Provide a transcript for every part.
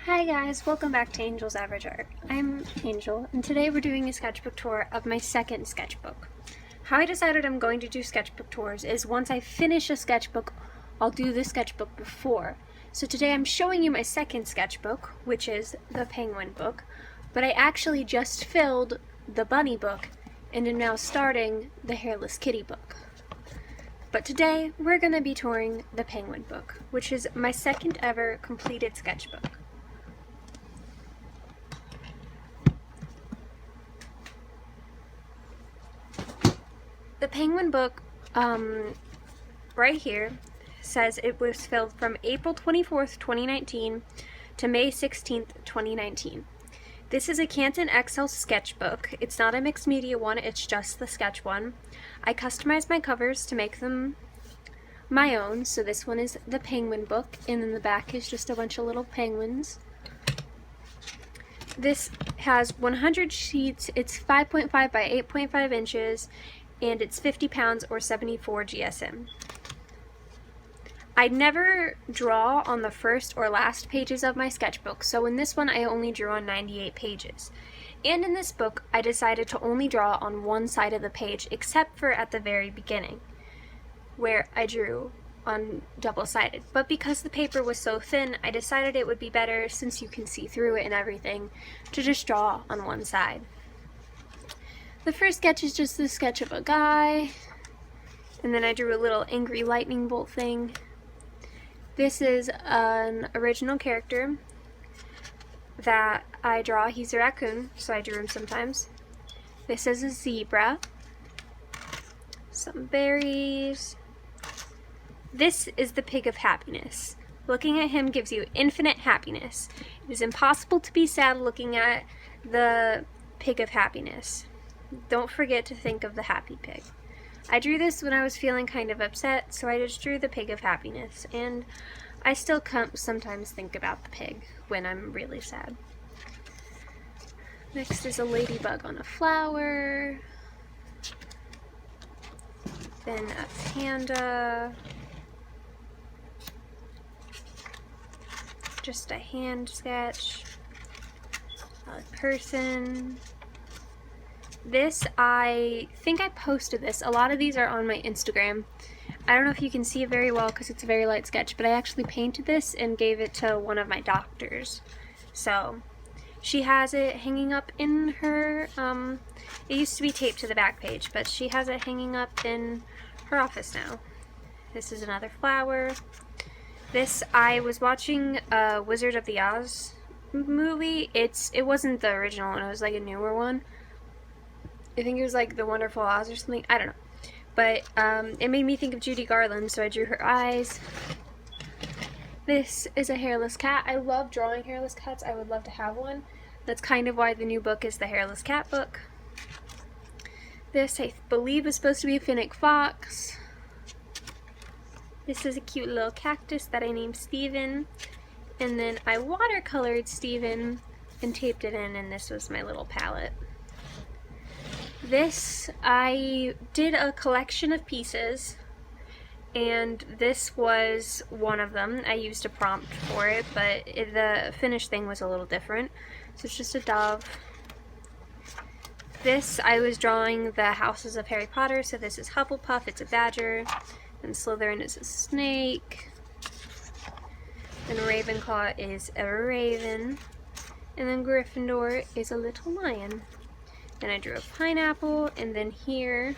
Hi guys, welcome back to Angel's Average Art. I'm Angel, and today we're doing a sketchbook tour of my second sketchbook. How I decided I'm going to do sketchbook tours is once I finish a sketchbook, I'll do the sketchbook before. So today I'm showing you my second sketchbook, which is the penguin book, but I actually just filled the bunny book and am now starting the hairless kitty book. But today we're going to be touring the penguin book, which is my second ever completed sketchbook. The penguin book, right here, says it was filled from April 24th, 2019 to May 16th, 2019. This is a Canton XL sketchbook. It's not a mixed media one, it's just the sketch one. I customized my covers to make them my own, so this one is the penguin book, and then the back is just a bunch of little penguins. This has 100 sheets, it's 5.5 by 8.5 inches, and it's 50 pounds or 74 GSM. I never draw on the first or last pages of my sketchbook, so in this one I only drew on 98 pages. And in this book I decided to only draw on one side of the page, except for at the very beginning, where I drew on double-sided. But because the paper was so thin, I decided it would be better, since you can see through it and everything, to just draw on one side. The first sketch is just the sketch of a guy, and then I drew a little angry lightning bolt thing. This is an original character that I draw. He's a raccoon, so I drew him sometimes. This is a zebra, some berries. This is the pig of happiness. Looking at him gives you infinite happiness. It is impossible to be sad looking at the pig of happiness. Don't forget to think of the happy pig. I drew this when I was feeling kind of upset, so I just drew the pig of happiness, and I still sometimes think about the pig when I'm really sad. Next is a ladybug on a flower, then a panda, just a hand sketch, a person. This, I think I posted this. A lot of these are on my Instagram. I don't know if you can see it very well because it's a very light sketch, but I actually painted this and gave it to one of my doctors. So, she has it hanging up in her, it used to be taped to the back page, but she has it hanging up in her office now. This is another flower. This, I was watching a Wizard of the Oz movie. It wasn't the original one, it was like a newer one. I think it was like The Wonderful Oz or something. I don't know. But it made me think of Judy Garland, so I drew her eyes. This is a hairless cat. I love drawing hairless cats. I would love to have one. That's kind of why the new book is the Hairless Cat book. This, I believe, is supposed to be a finnick fox. This is a cute little cactus that I named Steven. And then I watercolored Steven and taped it in, and this was my little palette. This, I did a collection of pieces, and this was one of them. I used a prompt for it, but the finished thing was a little different. So it's just a dove. This, I was drawing the houses of Harry Potter, so this is Hufflepuff, it's a badger, and Slytherin is a snake, and Ravenclaw is a raven, and then Gryffindor is a little lion. Then I drew a pineapple, and then here,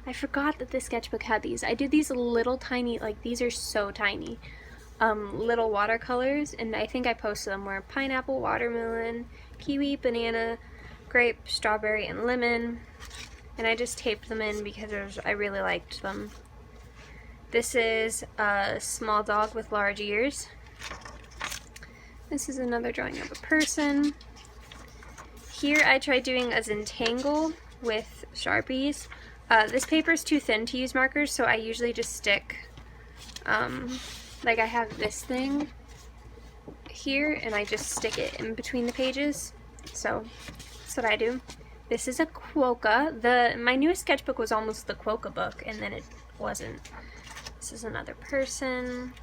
I forgot that this sketchbook had these. I did these little tiny, like these are so tiny, little watercolors, and I think I posted them where pineapple, watermelon, kiwi, banana, grape, strawberry, and lemon, and I just taped them in because I really liked them. This is a small dog with large ears. This is another drawing of a person. Here I tried doing a Zentangle with Sharpies. This paper is too thin to use markers, so I usually just stick, like I have this thing here, and I just stick it in between the pages. So that's what I do. This is a quokka. My newest sketchbook was almost the quokka book, and then it wasn't. This is another person.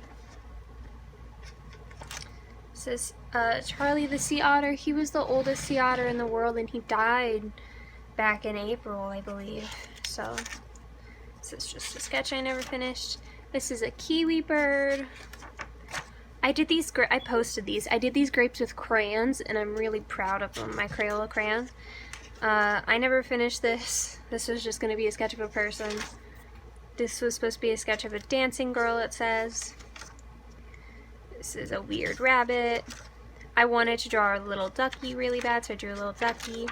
This is Charlie the sea otter. He was the oldest sea otter in the world, and he died back in April, I believe. So this is just a sketch I never finished. This is a kiwi bird. I posted these. I did these grapes with crayons, and I'm really proud of them, my Crayola crayons. I never finished this. This was just going to be a sketch of a person. This was supposed to be a sketch of a dancing girl, it says. This is a weird rabbit. I wanted to draw a little ducky really bad, so I drew a little ducky.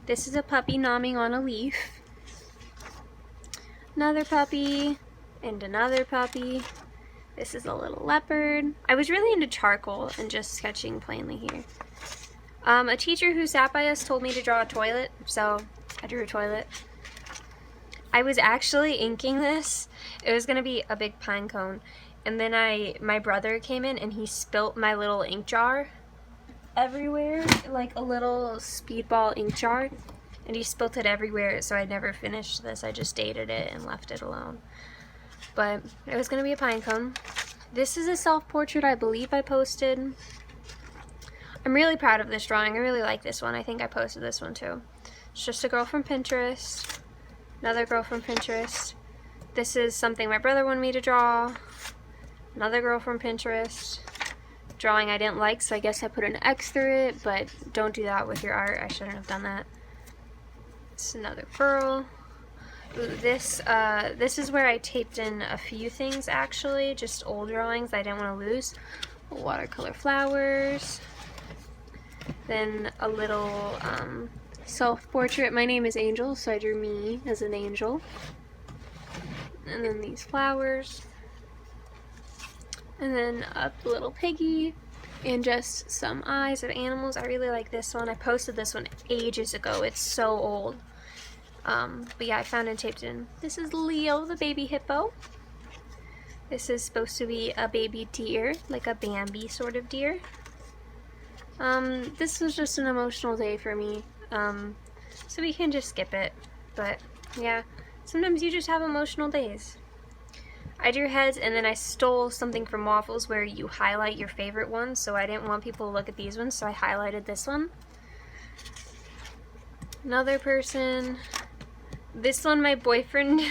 This is a puppy nomming on a leaf. Another puppy, and another puppy. This is a little leopard. I was really into charcoal and just sketching plainly here. A teacher who sat by us told me to draw a toilet, so I drew a toilet. I was actually inking this. It was going to be a big pine cone. And then my brother came in and he spilt my little ink jar everywhere, like a little speedball ink jar. And he spilt it everywhere, so I never finished this. I just dated it and left it alone. But it was going to be a pine cone. This is a self-portrait I believe I posted. I'm really proud of this drawing. I really like this one. I think I posted this one too. It's just a girl from Pinterest. Another girl from Pinterest. This is something my brother wanted me to draw. Another girl from Pinterest. Drawing I didn't like, so I guess I put an X through it, but don't do that with your art. I shouldn't have done that. It's another girl. Ooh, this is where I taped in a few things actually, just old drawings I didn't want to lose. Watercolor flowers. Then a little self-portrait. My name is Angel, so I drew me as an angel. And then these flowers. And then a little piggy. And just some eyes of animals. I really like this one. I posted this one ages ago. It's so old. But yeah, I found and taped it in. This is Leo, the baby hippo. This is supposed to be a baby deer, like a Bambi sort of deer. This was just an emotional day for me, so we can just skip it. But yeah, sometimes you just have emotional days. I drew heads, and then I stole something from Waffles where you highlight your favorite ones, so I didn't want people to look at these ones, so I highlighted this one. Another person. This one, my boyfriend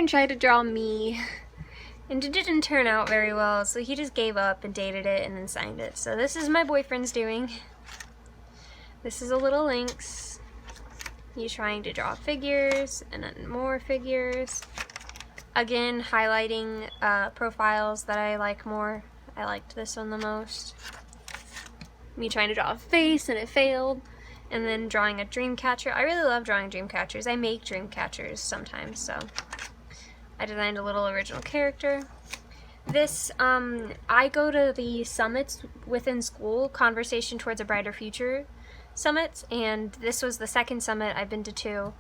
tried to draw me, and it didn't turn out very well, so he just gave up and dated it and then signed it. So this is my boyfriend's doing. This is a little lynx. He's trying to draw figures, and then more figures. Again, highlighting profiles that I like more. I liked this one the most. Me trying to draw a face, and it failed. And then drawing a dream catcher. I really love drawing dream catchers. I make dream catchers sometimes, so I designed a little original character. This, I go to the summits within school, Conversation Towards a Brighter Future summits, and this was the second summit. I've been to 2.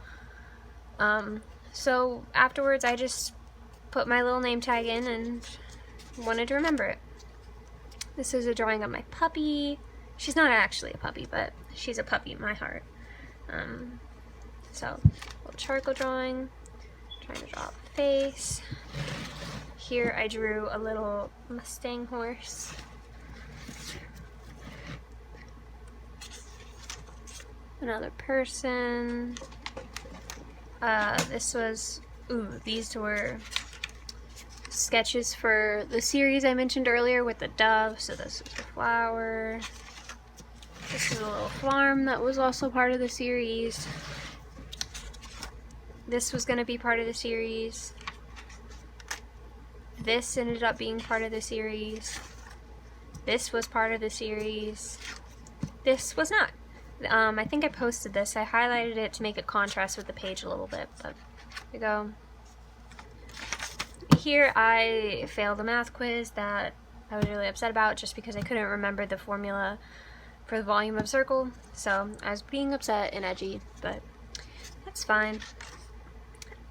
So afterwards I just put my little name tag in and wanted to remember it. This is a drawing of my puppy. She's not actually a puppy, but she's a puppy in my heart. So, a little charcoal drawing. Trying to draw a face. Here I drew a little Mustang horse. Another person. This was, these were sketches for the series I mentioned earlier with the dove. So this is a flower. This is a little farm that was also part of the series. This was going to be part of the series. This ended up being part of the series. This was part of the series. This was not. I think I posted this. I highlighted it to make it contrast with the page a little bit, but here we go. Here I failed a math quiz that I was really upset about just because I couldn't remember the formula for the volume of a circle, so I was being upset and edgy, but that's fine.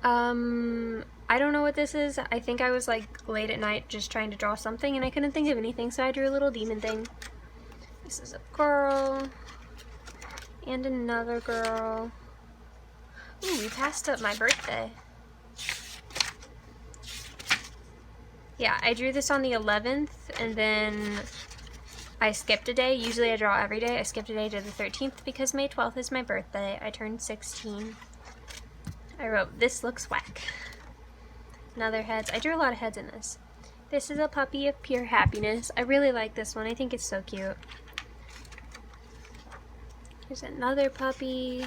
I don't know what this is. I think I was like late at night just trying to draw something and I couldn't think of anything, so I drew a little demon thing. This is a girl and another girl. Ooh, we passed up my birthday. Yeah, I drew this on the 11th, and then I skipped a day. Usually I draw every day. I skipped a day to the 13th because May 12th is my birthday. I turned 16. I wrote, "This looks whack." Another heads. I drew a lot of heads in this. This is a puppy of pure happiness. I really like this one. I think it's so cute. Here's another puppy.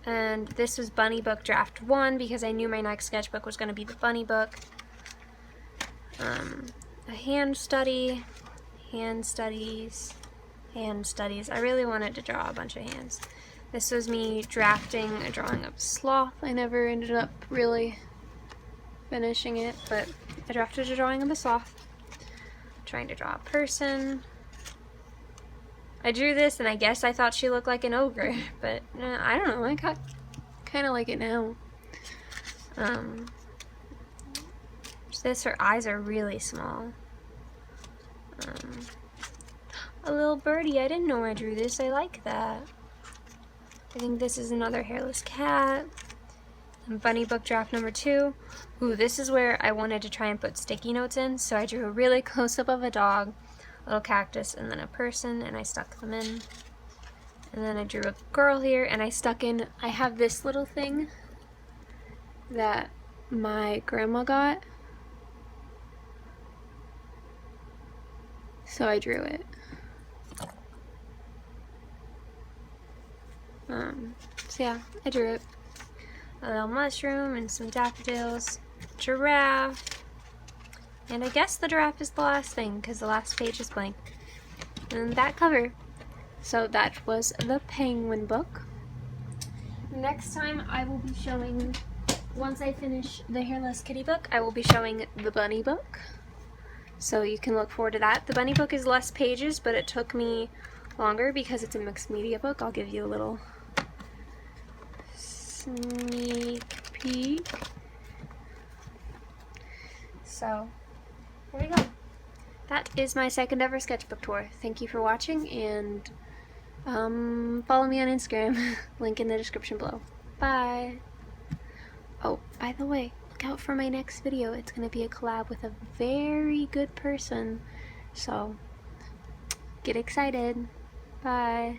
And this was Bunny Book Draft 1 because I knew my next sketchbook was going to be the Bunny Book. A hand study, hand studies, hand studies. I really wanted to draw a bunch of hands. This was me drafting a drawing of sloth. I never ended up really finishing it, but I drafted a drawing of a sloth. Trying to draw a person. I drew this and I guess I thought she looked like an ogre, but I don't know, I kind of like it now. This, her eyes are really small. A little birdie, I didn't know I drew this, I like that. I think this is another hairless cat. And Bunny Book Draft number 2. Ooh, this is where I wanted to try and put sticky notes in, so I drew a really close-up of a dog, a little cactus, and then a person, and I stuck them in. And then I drew a girl here, and I stuck in, I have this little thing that my grandma got, so I drew it. So yeah, I drew it. A little mushroom and some daffodils, giraffe, and I guess the giraffe is the last thing because the last page is blank. And that cover. So that was the penguin book. Next time I will be showing, once I finish the hairless kitty book, I will be showing the bunny book. So you can look forward to that. The bunny book is less pages, but it took me longer because it's a mixed media book. I'll give you a little sneak peek. So, there we go. That is my second ever sketchbook tour. Thank you for watching, and follow me on Instagram. Link in the description below. Bye! Oh, by the way, look out for my next video. It's going to be a collab with a very good person. So, get excited. Bye!